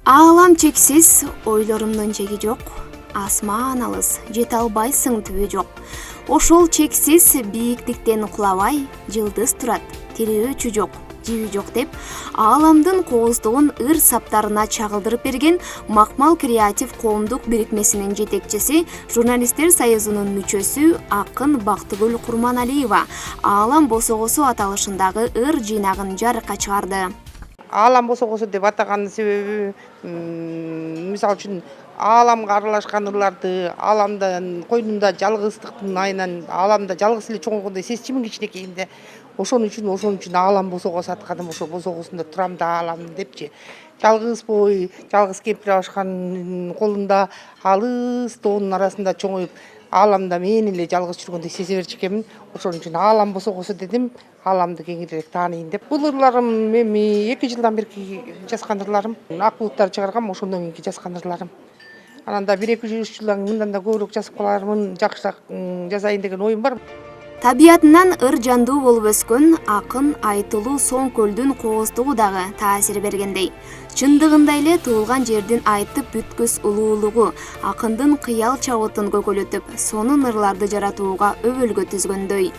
Аалам чексиз, ойлорумдун чеги жок. Асман алыс, жете албайсың түбү жок. Ошол чексиз бийиктиктен кулабай, жылдыз турат, тирөөчү жок, жиби жок деп, ааламдын кооздугун ыр саптарына чагылдырып берген Макмал Креатив коомдук бирикмесинин жетекчиси, журналисттер союзунун мүчөсү акын Бактыгүл Курманалиева Аалам босогосу аталышындагы ыр жыйнагын жарыкка чыгарды. Аалам босогосу деп атаганын себеби, мисалы үчүн ааламга аралашкан ырларды, ааламдын койнунда жалгыздыктын айынан, ааламда жалгыз эле чоңойгондой сезчүмүн кичинекейимде. Ошон үчүн аалам босогосу атканым, ошо босогосунда турам да аалам депчи. Жалгыз бой, жалгыз кемпир абашкан колунда алыс тоонун арасында чоңоюп, ааламда мен эле жалгыз жүргөндөй сезе берчү экенмин. Ошон үчүн аалам босогосу дедим, ааламды кеңирээк тааныйын деп. Бул ырларым эми 2 жылдан бери жазган ырларым. Ак булуттар чыгаргам, ошондон кийинки жазган ырларым. Анан да 1-2 жылдан мындан да көбүрөөк жазып калармын, жакшыраак жазайын деген оюм бар. Табиятынан ыр жандуу болуп өскөн акын айтылуу Соң көлдүн кооздугу дагы таасир бергендей. Чындыгында эле туулган жердин айтып бүткүс улуулугу акындын кыял чабытын көкөлөтүп, сонун ырларды жаратууга өбөлгө түзгөндөй.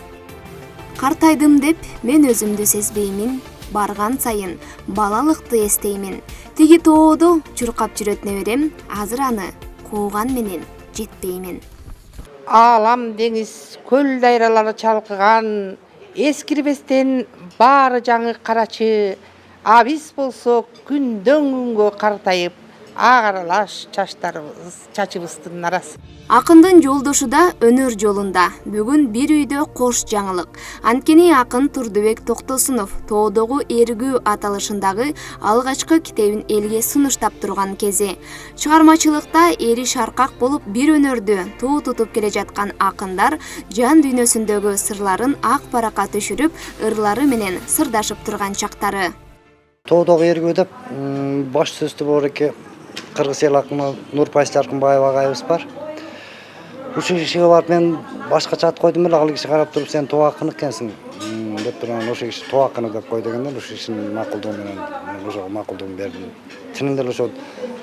Картайдым деп мен өзүмдү сезбеймин, барган сайын балалыкты эстеймин. Тиги тоодо чуркап жүрөт неберем, азыр аны кууган менен жетпеймин. Аалам деңиз, көл дайралары чалкыган, эскирбестен баары жаңы карачы, а биз болсок күндөн күнгө картайып, ак аралаш чачыбыздын арасы. Акындын жолдошу да өнөр жолунда. Бүгүн бир үйдө кош жаңылык. Анткени акын Турдубек Токтосунов Тоодогу эргүү аталышындагы алгачкы китебин элге сунуштап турган кези. Чыгармачылыкта эри шаркак болуп бир өнөрдү туу тутуп келе жаткан акындар жан дүйнөсүндөгү сырларын ак баракка түшүрүп, ырлары менен сырдашып турган чактары. Тоодогу эргүү деп баш сөздү боореке кыргыз эл акыны Нурпайыс Жаркынбаева агайыбыз бар. Ушул кишиге барып мен башкача ат койдум эле, ал киши карап туруп сен тоо акын экенсиң деп турган, ошол киши тоо акыны деп кой дегенде ушул кишинин макулдугу менен ошого макулдугун бердим. Чынында эле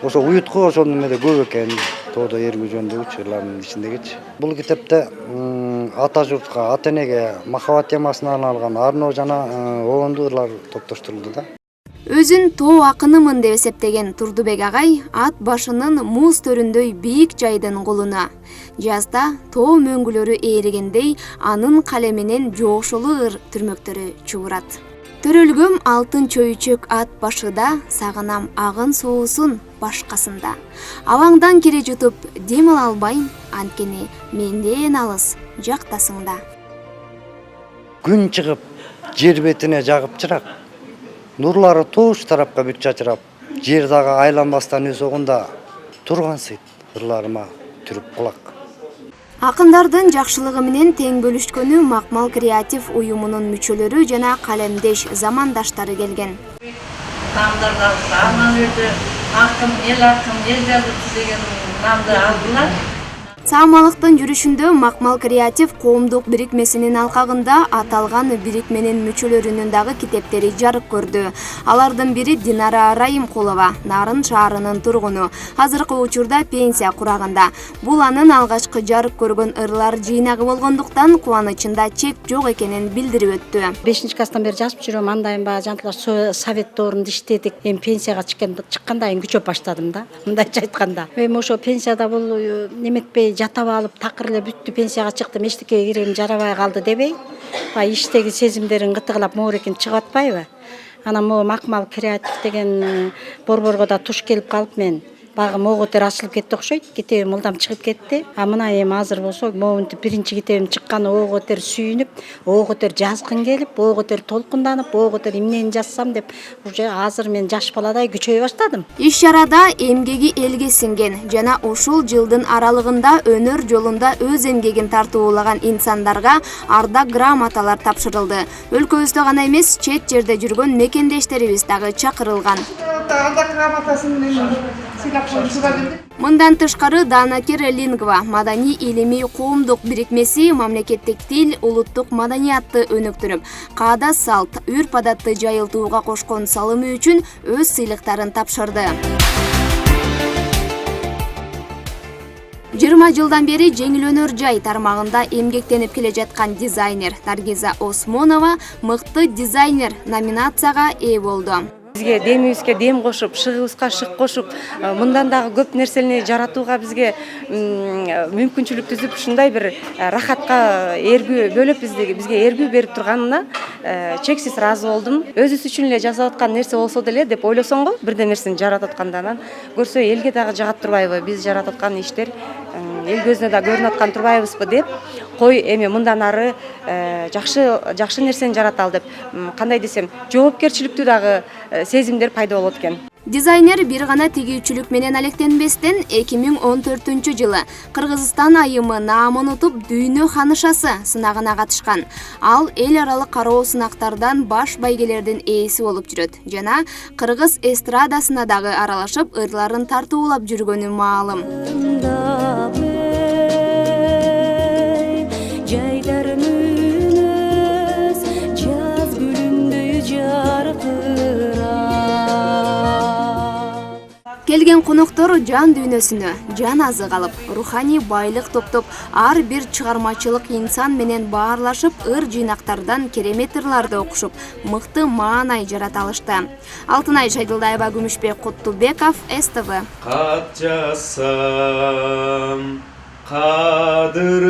ошо уютку ошол немеде көп экен, тоодо эргүү жөнүндөгүчү ырлардын ичиндегичи. Бул китепте ата журтка, ата энеге махабат темасына арналган арноо жана обондуу ырлар топтоштурулду да. Өзүн тоо акынымын деп эсептеген Турдубек агай ат башынын муз төрүндөй бийик жайдын кулуна. Жазда тоо мөңгүлөрү ээригендей анын калеминен жоошулуу ыр түрмөктөрү чуурат. Төрөлгөм алтын чөйчөк ат башыда, сагынам агын суусун башкасында. Абаңдан кире жутуп дем ала албайм, анткени менден алыс жактасыңда. Күн чыгып, жер бетине жагып чырак, нурлары тош тарапка бүт чачырап, жер дагы айланбастан өсөгүндө тургансыйт ырларыма түрүп кулак. Акындардын жакшылыгы менен тең бөлүшкөнү Макмал Креатив уюмунун мүчөлөрү жана калемдеш замандаштары келген. Намдарды арман өрдү, акын, эл жазуучу деген намды алдылар. Саамалыктын жүрүшүндө Макмал Креатив коомдук бирикмесинин алкагында аталган бирикменин мүчөлөрүнүн дагы китептери жарык көрдү. Алардын бири Динара Раимкулова, Нарын шаарынын тургуну. Азыркы учурда пенсия курагында. Бул анын алгачкы жарык көргөн ырлар жыйнагы болгондуктан кубанычында чек жок экенин билдирип өттү. 5-класстан бери жазып жүрөм, андан баягы жантылар совет доорунда иштедик. Эми пенсияга чыккандан кийин күчөп баштадым да. Мындайча айтканда. Эми ошо пенсияда бул неметпей жатап алып такыр эле бүттү, пенсияга чыктым, эчтекеге кирем жарабай калды дебей, иштеги сезимдерин кытыгылап моорекин чыгып атпайбы? Анан могу Макмал Креатив деген борборго да туш келип калып мен багы моготер ачылып кетти окшойт, китебим мылдам чыгып кетти. Мына эми азыр болсо могунтип биринчи китебим чыкканы оготер сүйүнүп, оготер жазгың келип, оготер толкунданып, оготер эмнени жазсам деп уже азыр мен жаш баладай күчөй баштадым. Иш чарада эмгеги элге сиңген жана ушул жылдын аралыгында өнөр жолунда өз эмгегин тартуулаган инсандарга ардак грамоталар тапшырылды. Өлкөбүздө гана эмес, чет жерде жүргөн мекендештерибиз дагы чакырылган. Ардак грамотасын Мындан тышкары Данакер Лингва маданий илимий коомдук бирикмеси мамлекеттик тил, улуттук маданиятты өнүктүрүп, каада салт, үрп адатты жайылтууга кошкон салымы үчүн өз сыйлыктарын тапшырды. 20 жылдан бери жеңил өнөр жай тармагында эмгектенип келе жаткан дизайнер Наргиза Осмонова мыкты дизайнер номинацияга ээ болду. Бизге демибизге дем кошуп, шыгыбызга шык кошуп, мындан дагы көп нерсени жаратууга бизге мүмкүнчүлүк түзүп, ушундай бир рахатка эргүү бөлүп бизге эргүү берип турганына чексиз ыраазы болдум. Өзүбүз үчүн эле жасап аткан нерсе болсо деле деп ойлосоң го, бирден нерсени жаратып аткандан көрсө элге дагы жагат турбайбы, биз жаратып аткан иштер эл көзүнө да көрүнүп аткан турбайбызбы деп, кой эми мындан ары жакшы нерсени жараталы деп, кандай десем, жоопкерчиликтүү дагы сезимдер пайда болот экен. Дизайнер бир гана тигүүчүлүк менен алектенбестен 2014 жылы Кыргызстан айымы наамын утуп дүйнө ханышасы сынагына катышкан. Ал эл аралык кароо сынактардан баш байгелердин ээси болуп жүрөт жана кыргыз эстрадасына дагы аралашып, ырларын тартуулап жүргөнү маалым. Келген коноктор жан дүйнөсүнө жан азык алып, руханий байлык топтоп, ар бир чыгармачылык инсан менен баарлашып, ыр жыйнактардан керемет ырларды окушуп, мыкты маанай жарата алышты. Алтынай Шайдылдаева, Күмүшбек Куттубеков, СТВ. Кат жазсам кадырыма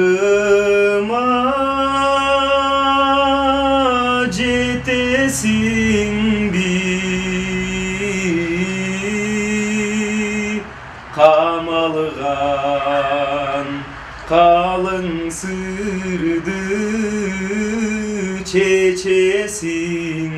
жетесиңби, камалган калың сырды чечесиң.